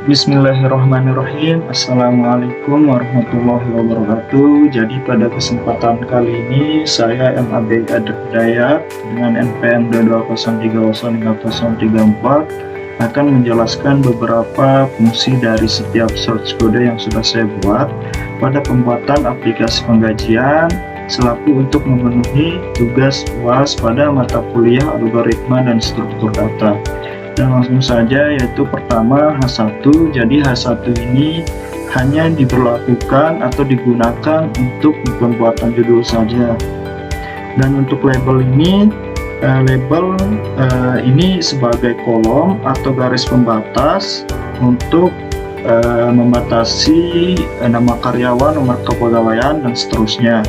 Bismillahirrahmanirrahim. Assalamualaikum warahmatullahi wabarakatuh. Jadi pada kesempatan kali ini saya MAB Adr Hidayat dengan NPM 203005034 akan menjelaskan beberapa fungsi dari setiap source code yang sudah saya buat pada pembuatan aplikasi penggajian selaku untuk memenuhi tugas UAS pada mata kuliah algoritma dan struktur data. Dan langsung saja, yaitu pertama H1. Jadi H1 ini hanya diberlakukan atau digunakan untuk pembuatan judul saja. Dan untuk label ini, ini sebagai kolom atau garis pembatas untuk membatasi nama karyawan, nomor kepegawaian, dan seterusnya.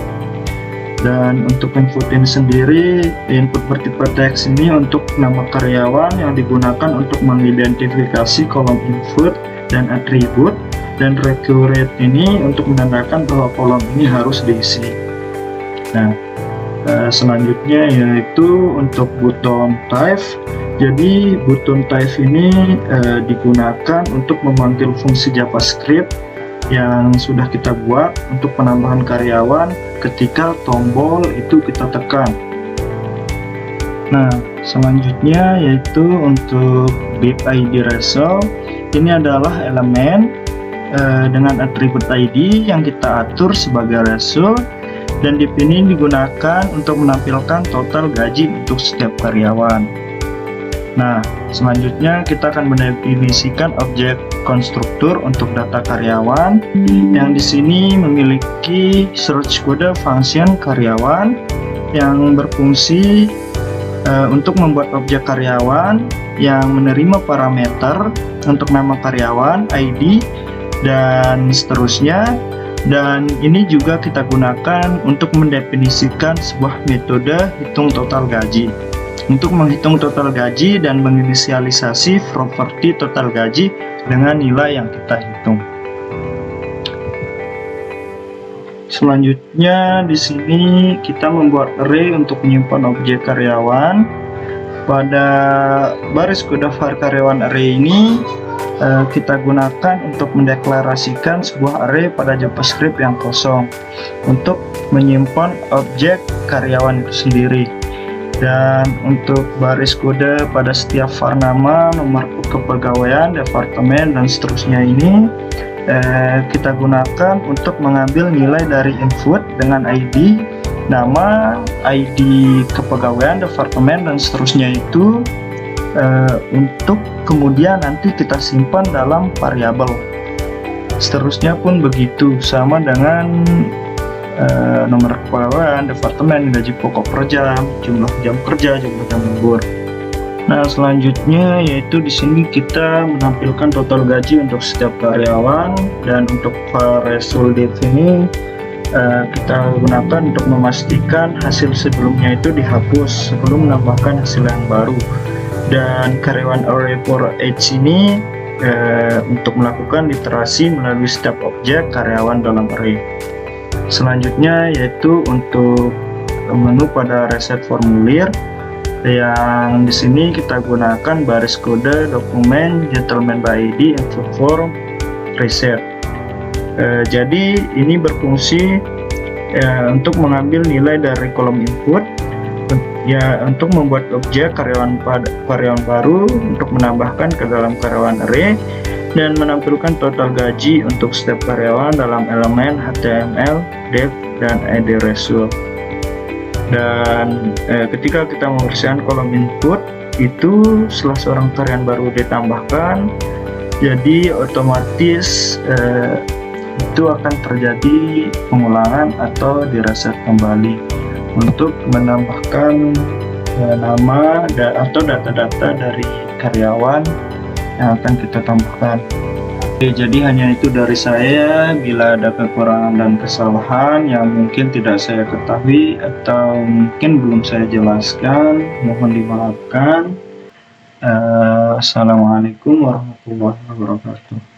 Dan untuk input ini sendiri, input bertipe teks ini untuk nama karyawan yang digunakan untuk mengidentifikasi kolom input dan atribut, dan recurrent ini untuk menandakan bahwa kolom ini harus diisi. Nah, selanjutnya yaitu untuk button type. Jadi button type ini digunakan untuk memanggil fungsi JavaScript yang sudah kita buat untuk penambahan karyawan ketika tombol itu kita tekan. Nah, selanjutnya yaitu untuk bib ID result. Ini adalah elemen dengan atribut ID yang kita atur sebagai result, dan bib ini digunakan untuk menampilkan total gaji untuk setiap karyawan. Nah, selanjutnya kita akan mendefinisikan objek konstruktur untuk data karyawan yang di sini memiliki search kode function karyawan yang berfungsi untuk membuat objek karyawan yang menerima parameter untuk nama karyawan, ID, dan seterusnya. Dan ini juga kita gunakan untuk mendefinisikan sebuah metode hitung total gaji untuk menghitung total gaji dan menginisialisasi properti total gaji dengan nilai yang kita hitung. Selanjutnya di sini kita membuat array untuk menyimpan objek karyawan. Pada baris kode var karyawan array ini kita gunakan untuk mendeklarasikan sebuah array pada JavaScript yang kosong untuk menyimpan objek karyawan itu sendiri. Dan untuk baris kode pada setiap var nama, nomor kepegawaian, departemen, dan seterusnya ini kita gunakan untuk mengambil nilai dari input dengan ID, nama, ID kepegawaian, departemen, dan seterusnya itu untuk kemudian nanti kita simpan dalam variabel. Seterusnya pun begitu, sama dengan nomor kepegawaian, departemen, gaji pokok per jam, jumlah jam kerja, jumlah jam lembur. Nah, selanjutnya yaitu di sini kita menampilkan total gaji untuk setiap karyawan, dan untuk result div ini kita gunakan untuk memastikan hasil sebelumnya itu dihapus sebelum menambahkan hasil yang baru. Dan karyawan array for age ini untuk melakukan literasi melalui setiap objek karyawan dalam array. Selanjutnya yaitu untuk menu pada reset formulir, yang di sini kita gunakan baris kode dokumen gentleman by ID input form reset. Jadi ini berfungsi untuk mengambil nilai dari kolom input ya, untuk membuat objek karyawan baru untuk menambahkan ke dalam karyawan array, dan menampilkan total gaji untuk setiap karyawan dalam elemen HTML, div, dan ID result. Dan ketika kita membersihkan kolom input itu setelah seorang karyawan baru ditambahkan, jadi otomatis itu akan terjadi pengulangan atau direset kembali untuk menambahkan nama atau data-data dari karyawan yang akan kita tambahkan. Oke, jadi hanya itu dari saya. Bila ada kekurangan dan kesalahan yang mungkin tidak saya ketahui atau mungkin belum saya jelaskan, mohon dimaafkan. Assalamualaikum warahmatullahi wabarakatuh.